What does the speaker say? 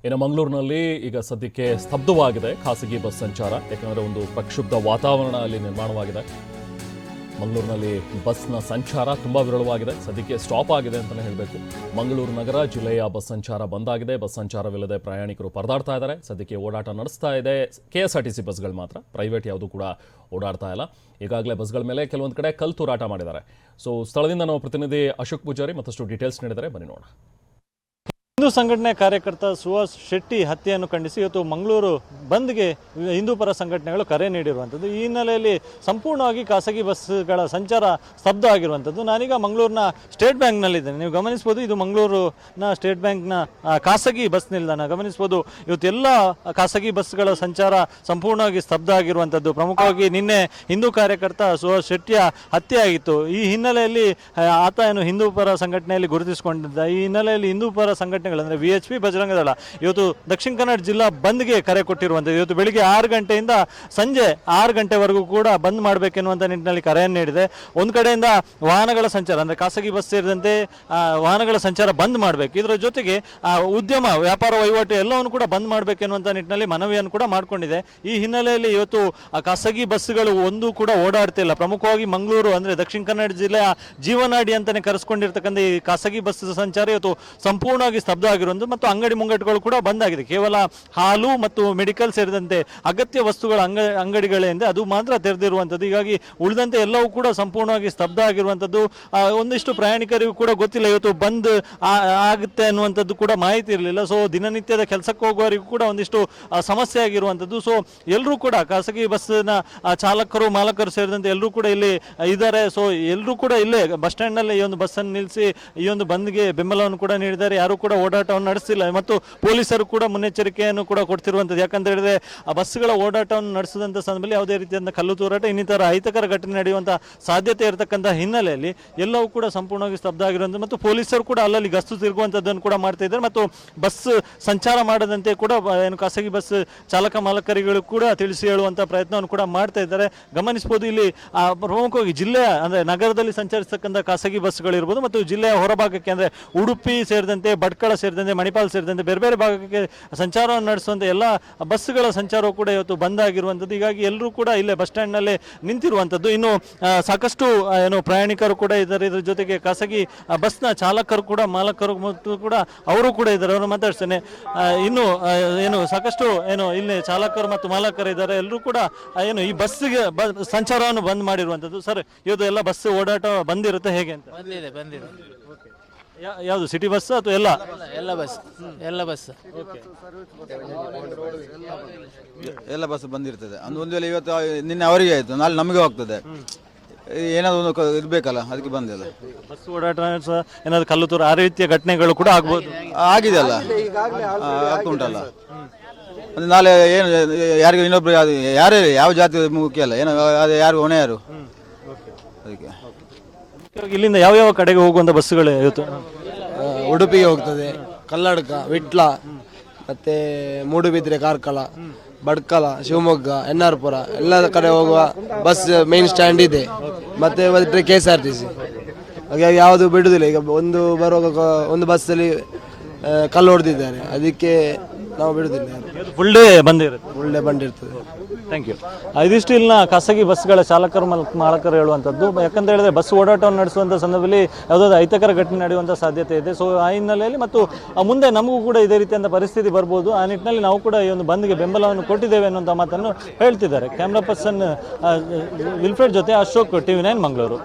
ಇನ್ನು ಮಂಗಳೂರಿನಲ್ಲಿ ಈಗ ಸದ್ಯಕ್ಕೆ ಸ್ತಬ್ಧವಾಗಿದೆ ಖಾಸಗಿ ಬಸ್ ಸಂಚಾರ. ಯಾಕಂದರೆ ಒಂದು ಪ್ರಕ್ಷುಬ್ಧ ವಾತಾವರಣ ಅಲ್ಲಿ ನಿರ್ಮಾಣವಾಗಿದೆ. ಮಂಗಳೂರಿನಲ್ಲಿ ಬಸ್ನ ಸಂಚಾರ ತುಂಬ ವಿರಳವಾಗಿದೆ. ಸದ್ಯಕ್ಕೆ ಸ್ಟಾಪ್ ಆಗಿದೆ ಅಂತಲೇ ಹೇಳಬೇಕು. ಮಂಗಳೂರು ನಗರ ಜಿಲ್ಲೆಯ ಬಸ್ ಸಂಚಾರ ಬಂದ್ ಆಗಿದೆ. ಬಸ್ ಸಂಚಾರವಿಲ್ಲದೆ ಪ್ರಯಾಣಿಕರು ಪರದಾಡ್ತಾ ಇದ್ದಾರೆ. ಸದ್ಯಕ್ಕೆ ಓಡಾಟ ನಡೆಸ್ತಾ ಇದೆ KSRTC ಬಸ್ಗಳು ಮಾತ್ರ. ಪ್ರೈವೇಟ್ ಯಾವುದೂ ಕೂಡ ಓಡಾಡ್ತಾ ಇಲ್ಲ. ಈಗಾಗಲೇ ಬಸ್ಗಳ ಮೇಲೆ ಕೆಲವೊಂದು ಕಡೆ ಕಲ್ಲು ತೂರಾಟ ಮಾಡಿದ್ದಾರೆ. ಸೊ ಸ್ಥಳದಿಂದ ನಾವು ಪ್ರತಿನಿಧಿ ಅಶೋಕ್ ಪೂಜಾರಿ ಮತ್ತಷ್ಟು ಡೀಟೇಲ್ಸ್ ನೀಡಿದರೆ ಬನ್ನಿ ನೋಡೋಣ. ಹಿಂದೂ ಸಂಘಟನೆ ಕಾರ್ಯಕರ್ತ ಸುಹಾಸ್ ಶೆಟ್ಟಿ ಹತ್ಯೆಯನ್ನು ಖಂಡಿಸಿ ಇವತ್ತು ಮಂಗಳೂರು ಬಂದ್ಗೆ ಹಿಂದೂ ಪರ ಸಂಘಟನೆಗಳು ಕರೆ ನೀಡಿರುವಂಥದ್ದು. ಈ ಹಿನ್ನೆಲೆಯಲ್ಲಿ ಸಂಪೂರ್ಣವಾಗಿ ಖಾಸಗಿ ಬಸ್ಗಳ ಸಂಚಾರ ಸ್ತಬ್ಧ ಆಗಿರುವಂಥದ್ದು. ನಾನೀಗ ಮಂಗಳೂರಿನ ಸ್ಟೇಟ್ ಬ್ಯಾಂಕ್ನಲ್ಲಿದ್ದೇನೆ. ನೀವು ಗಮನಿಸ್ಬೋದು, ಇದು ಮಂಗಳೂರಿನ ಸ್ಟೇಟ್ ಬ್ಯಾಂಕ್ನ ಖಾಸಗಿ ಬಸ್ ನಿಲ್ದಾಣ. ಗಮನಿಸ್ಬೋದು, ಇವತ್ತೆಲ್ಲ ಖಾಸಗಿ ಬಸ್ಗಳ ಸಂಚಾರ ಸಂಪೂರ್ಣವಾಗಿ ಸ್ತಬ್ಧ ಆಗಿರುವಂಥದ್ದು. ಪ್ರಮುಖವಾಗಿ ನಿನ್ನೆ ಹಿಂದೂ ಕಾರ್ಯಕರ್ತ ಸುಹಾಸ್ ಶೆಟ್ಟಿಯ ಹತ್ಯೆ ಆಗಿತ್ತು. ಈ ಹಿನ್ನೆಲೆಯಲ್ಲಿ ಆತ ಏನು ಹಿಂದೂ ಪರ ಸಂಘಟನೆಯಲ್ಲಿ ಗುರುತಿಸಿಕೊಂಡಿದ್ದ. ಈ ಹಿನ್ನೆಲೆಯಲ್ಲಿ ಹಿಂದೂ ಪರ ಸಂಘಟನೆ ಅಂದರೆ VHP ಬಜರಂಗ ದಳ ಇವತ್ತು ದಕ್ಷಿಣ ಕನ್ನಡ ಜಿಲ್ಲಾ ಬಂದ್ಗೆ ಕರೆ ಕೊಟ್ಟಿರುವಂಥದ್ದು. ಇವತ್ತು ಬೆಳಿಗ್ಗೆ 6 ಗಂಟೆಯಿಂದ ಸಂಜೆ 6 ಗಂಟೆವರೆಗೂ ಕೂಡ ಬಂದ್ ಮಾಡಬೇಕೆನ್ನುವಂಥ ನಿಟ್ಟಿನಲ್ಲಿ ಕರೆಯನ್ನು ನೀಡಿದೆ. ಒಂದು ಕಡೆಯಿಂದ ವಾಹನಗಳ ಸಂಚಾರ ಅಂದರೆ ಖಾಸಗಿ ಬಸ್ ಸೇರಿದಂತೆ ವಾಹನಗಳ ಸಂಚಾರ ಬಂದ್ ಮಾಡಬೇಕು. ಇದರ ಜೊತೆಗೆ ಉದ್ಯಮ ವ್ಯಾಪಾರ ವಹಿವಾಟು ಎಲ್ಲವನ್ನು ಕೂಡ ಬಂದ್ ಮಾಡಬೇಕೆನ್ನುವಂಥ ನಿಟ್ಟಿನಲ್ಲಿ ಮನವಿಯನ್ನು ಕೂಡ ಮಾಡಿಕೊಂಡಿದೆ. ಈ ಹಿನ್ನೆಲೆಯಲ್ಲಿ ಇವತ್ತು ಖಾಸಗಿ ಬಸ್ಗಳು ಒಂದು ಕೂಡ ಓಡಾಡ್ತಿಲ್ಲ. ಪ್ರಮುಖವಾಗಿ ಮಂಗಳೂರು ಅಂದರೆ ದಕ್ಷಿಣ ಕನ್ನಡ ಜಿಲ್ಲೆಯ ಜೀವನಾಡಿ ಅಂತಲೇ ಕರೆಸ್ಕೊಂಡಿರ್ತಕ್ಕಂಥ ಈ ಖಾಸಗಿ ಬಸ್ ಸಂಚಾರ ಇವತ್ತು ಸಂಪೂರ್ಣವಾಗಿ ಸ್ತಬ್ಧ ಆಗಿರುವುದು ಮತ್ತು ಅಂಗಡಿ ಮುಂಗಟ್ಟುಗಳು ಕೂಡ ಬಂದ್ ಆಗಿದೆ. ಕೇವಲ ಹಾಲು ಮತ್ತು ಮೆಡಿಕಲ್ ಸೇರಿದಂತೆ ಅಗತ್ಯ ವಸ್ತುಗಳ ಅಂಗಡಿಗಳಿಂದ ಅದು ಮಾತ್ರ ತೆರೆದಿರುವಂಥದ್ದು. ಹೀಗಾಗಿ ಉಳಿದಂತೆ ಎಲ್ಲವೂ ಕೂಡ ಸಂಪೂರ್ಣವಾಗಿ ಸ್ತಬ್ಧ ಆಗಿರುವಂಥದ್ದು. ಒಂದಿಷ್ಟು ಪ್ರಯಾಣಿಕರಿಗೂ ಕೂಡ ಗೊತ್ತಿಲ್ಲ ಇವತ್ತು ಬಂದ್ ಆಗುತ್ತೆ ಅನ್ನುವಂಥದ್ದು ಕೂಡ ಮಾಹಿತಿ ಇರಲಿಲ್ಲ. ಸೊ ದಿನನಿತ್ಯದ ಕೆಲಸಕ್ಕೆ ಹೋಗುವವರಿಗೂ ಕೂಡ ಒಂದಿಷ್ಟು ಸಮಸ್ಯೆ ಆಗಿರುವಂಥದ್ದು. ಸೊ ಎಲ್ಲರೂ ಕೂಡ ಖಾಸಗಿ ಬಸ್ನ ಚಾಲಕರು ಮಾಲಕರು ಸೇರಿದಂತೆ ಎಲ್ಲರೂ ಕೂಡ ಇಲ್ಲಿ ಇದ್ದಾರೆ. ಸೊ ಎಲ್ಲರೂ ಕೂಡ ಇಲ್ಲೇ ಬಸ್ ಸ್ಟ್ಯಾಂಡ್ನಲ್ಲಿ ಈ ಒಂದು ಬಸ್ಸನ್ನು ನಿಲ್ಲಿಸಿ ಈ ಒಂದು ಬಂದ್ಗೆ ಬೆಂಬಲವನ್ನು ಕೂಡ ನೀಡಿದ್ದಾರೆ. ಯಾರು ಕೂಡ ಓಡಾಟವನ್ನು ನಡೆಸಿಲ್ಲ ಮತ್ತು ಪೊಲೀಸರು ಕೂಡ ಮುನ್ನೆಚ್ಚರಿಕೆಯನ್ನು ಕೂಡ ಕೊಡ್ತಿರುವಂಥದ್ದು. ಯಾಕಂತ ಹೇಳಿದ್ರೆ ಆ ಬಸ್ಗಳ ಓಡಾಟವನ್ನು ನಡೆಸಿದಂಥ ಸಂದರ್ಭದಲ್ಲಿ ಯಾವುದೇ ರೀತಿಯಾದ ಕಲ್ಲು ತೂರಾಟ ಇನ್ನಿತರ ಅಹಿತಕರ ಘಟನೆ ನಡೆಯುವಂಥ ಸಾಧ್ಯತೆ ಇರತಕ್ಕಂಥ ಹಿನ್ನೆಲೆಯಲ್ಲಿ ಎಲ್ಲವೂ ಕೂಡ ಸಂಪೂರ್ಣವಾಗಿ ಸ್ತಬ್ಧ ಆಗಿರುವಂಥದ್ದು ಮತ್ತು ಪೊಲೀಸರು ಕೂಡ ಅಲ್ಲಲ್ಲಿ ಗಸ್ತು ತಿರುಗುವಂಥದ್ದನ್ನು ಕೂಡ ಮಾಡ್ತಾ ಇದ್ದಾರೆ ಮತ್ತು ಬಸ್ ಸಂಚಾರ ಮಾಡದಂತೆ ಕೂಡ ಏನು ಖಾಸಗಿ ಬಸ್ ಚಾಲಕ ಮಾಲಕರಿಗಳು ಕೂಡ ತಿಳಿಸಿ ಹೇಳುವಂಥ ಪ್ರಯತ್ನವನ್ನು ಕೂಡ ಮಾಡ್ತಾ ಇದ್ದಾರೆ. ಗಮನಿಸಬಹುದು, ಇಲ್ಲಿ ಪ್ರಮುಖವಾಗಿ ಜಿಲ್ಲೆಯ ಅಂದರೆ ನಗರದಲ್ಲಿ ಸಂಚರಿಸತಕ್ಕಂಥ ಖಾಸಗಿ ಬಸ್ಗಳಿರ್ಬೋದು ಮತ್ತು ಜಿಲ್ಲೆಯ ಹೊರಭಾಗಕ್ಕೆ ಅಂದರೆ ಉಡುಪಿ ಸೇರಿದಂತೆ ಭಟ್ಕಳ ಸೇರಿದಂತೆ ಮಣಿಪಾಲ್ ಸೇರಿದಂತೆ ಬೇರೆ ಬೇರೆ ಭಾಗಕ್ಕೆ ಸಂಚಾರವನ್ನು ನಡೆಸುವಂಥ ಎಲ್ಲ ಬಸ್ಗಳ ಸಂಚಾರವು ಕೂಡ ಇವತ್ತು ಬಂದ್ ಆಗಿರುವಂಥದ್ದು. ಹೀಗಾಗಿ ಎಲ್ಲರೂ ಕೂಡ ಇಲ್ಲೇ ಬಸ್ ಸ್ಟ್ಯಾಂಡ್ನಲ್ಲೇ ನಿಂತಿರುವಂಥದ್ದು. ಇನ್ನು ಸಾಕಷ್ಟು ಏನು ಪ್ರಯಾಣಿಕರು ಕೂಡ ಇದ್ದಾರೆ. ಇದರ ಜೊತೆಗೆ ಖಾಸಗಿ ಬಸ್ನ ಚಾಲಕರು ಕೂಡ ಮಾಲಕರು ಮತ್ತು ಕೂಡ ಅವರು ಕೂಡ ಇದ್ದಾರೆ. ಅವರು ಮಾತಾಡ್ತೇನೆ. ಇನ್ನು ಏನು ಸಾಕಷ್ಟು ಏನು ಇಲ್ಲಿ ಚಾಲಕರು ಮತ್ತು ಮಾಲಕರು ಇದ್ದಾರೆ. ಎಲ್ಲರೂ ಕೂಡ ಏನು ಈ ಬಸ್ಸಿಗೆ ಸಂಚಾರವನ್ನು ಬಂದ್ ಮಾಡಿರುವಂಥದ್ದು. ಸರ್, ಇವತ್ತು ಎಲ್ಲ ಬಸ್ ಓಡಾಟ ಬಂದಿರುತ್ತೆ ಹೇಗೆ ಅಂತ? ಬಂದಿದೆ. ಯಾವುದು ಸಿಟಿ ಬಸ್ ಅಥವಾ ಎಲ್ಲ ಬಸ್ ಬಂದಿರ್ತದೆ. ಒಂದು ವೇಳೆ ಇವತ್ತು ನಿನ್ನೆ ಅವರಿಗೆ ಆಯ್ತು, ನಾಳೆ ನಮಗೆ ಹೋಗ್ತದೆ. ಏನಾದ್ರು ಒಂದು ಇರ್ಬೇಕಲ್ಲ, ಅದಕ್ಕೆ ಬಂದಿಲ್ಲ. ಬಸ್ ಓಡಾಟ ಏನಾದ್ರು ಕಲ್ಲು ತೂರು ಆ ರೀತಿಯ ಘಟನೆಗಳು ಕೂಡ ಆಗ್ಬೋದು. ಆಗಿದೆ ಅಲ್ಲ, ಆಗ್ತುಂಟಲ್ಲ. ಅಂದ್ರೆ ನಾಳೆ ಏನು ಯಾರಿಗೂ ಇನ್ನೊಬ್ರು ಯಾರೇ ಯಾವ ಜಾತಿ ಮುಖ್ಯ ಅಲ್ಲ, ಏನೋ ಅದು ಯಾರು ಹೊಣೆ ಯಾರು ಅದಕ್ಕೆ. ಇಲ್ಲಿಂದ ಯಾವ ಯಾವ ಕಡೆಗೆ ಹೋಗುವಂತ ಬಸ್ಸುಗಳು ಇವತ್ತು? ಉಡುಪಿಗೆ ಹೋಗ್ತದೆ, ಕಲ್ಲಡ್ಕ, ವಿಟ್ಲ, ಮತ್ತೆ ಮೂಡುಬಿದ್ರೆ, ಕಾರ್ಕಳ, ಬಡ್ಕಲ, ಶಿವಮೊಗ್ಗ, ಎನ್ನಾರ್ಪುರ ಎಲ್ಲ ಕಡೆ ಹೋಗುವ ಬಸ್ ಮೇನ್ ಸ್ಟ್ಯಾಂಡ್ ಇದೆ. ಮತ್ತೆ KSRTC ಹಾಗಾಗಿ ಯಾವುದು ಬಿಡುವುದಿಲ್ಲ. ಈಗ ಬರುವಾಗ ಒಂದು ಬಸ್ಸಲ್ಲಿ ಕಲ್ಲು ಹೊಡೆದಿದ್ದಾರೆ, ಅದಕ್ಕೆ ನಾವು ಬಿಡುವುದಿಲ್ಲ. ಫುಲ್ ಡೇ ಬಂದಿರ್ತದೆ. Thank you. ಇದಿಷ್ಟು ಇಲ್ಲಿನ ಖಾಸಗಿ ಬಸ್ಗಳ ಚಾಲಕರು ಮಾಲಕರು ಹೇಳುವಂಥದ್ದು. ಯಾಕಂತ ಹೇಳಿದ್ರೆ ಬಸ್ ಓಡಾಟವನ್ನು ನಡೆಸುವಂಥ ಸಂದರ್ಭದಲ್ಲಿ ಯಾವುದಾದ್ರು ಅಹಿತಕರ ಘಟನೆ ನಡೆಯುವಂಥ ಸಾಧ್ಯತೆ ಇದೆ. ಸೊ ಆ ಹಿನ್ನೆಲೆಯಲ್ಲಿ ಮತ್ತು ಮುಂದೆ ನಮಗೂ ಕೂಡ ಇದೇ ರೀತಿಯಾದ ಪರಿಸ್ಥಿತಿ ಬರ್ಬೋದು. ಆ ನಿಟ್ಟಿನಲ್ಲಿ ನಾವು ಕೂಡ ಈ ಒಂದು ಬಂದ್ಗೆ ಬೆಂಬಲವನ್ನು ಕೊಟ್ಟಿದ್ದೇವೆ ಅನ್ನುವಂಥ ಮಾತನ್ನು ಹೇಳ್ತಿದ್ದಾರೆ. ಕ್ಯಾಮ್ರಾ ಪರ್ಸನ್ ವಿಲ್ಫ್ರೆಡ್ ಜೊತೆ ಅಶೋಕ್, TV9 ಮಂಗಳೂರು.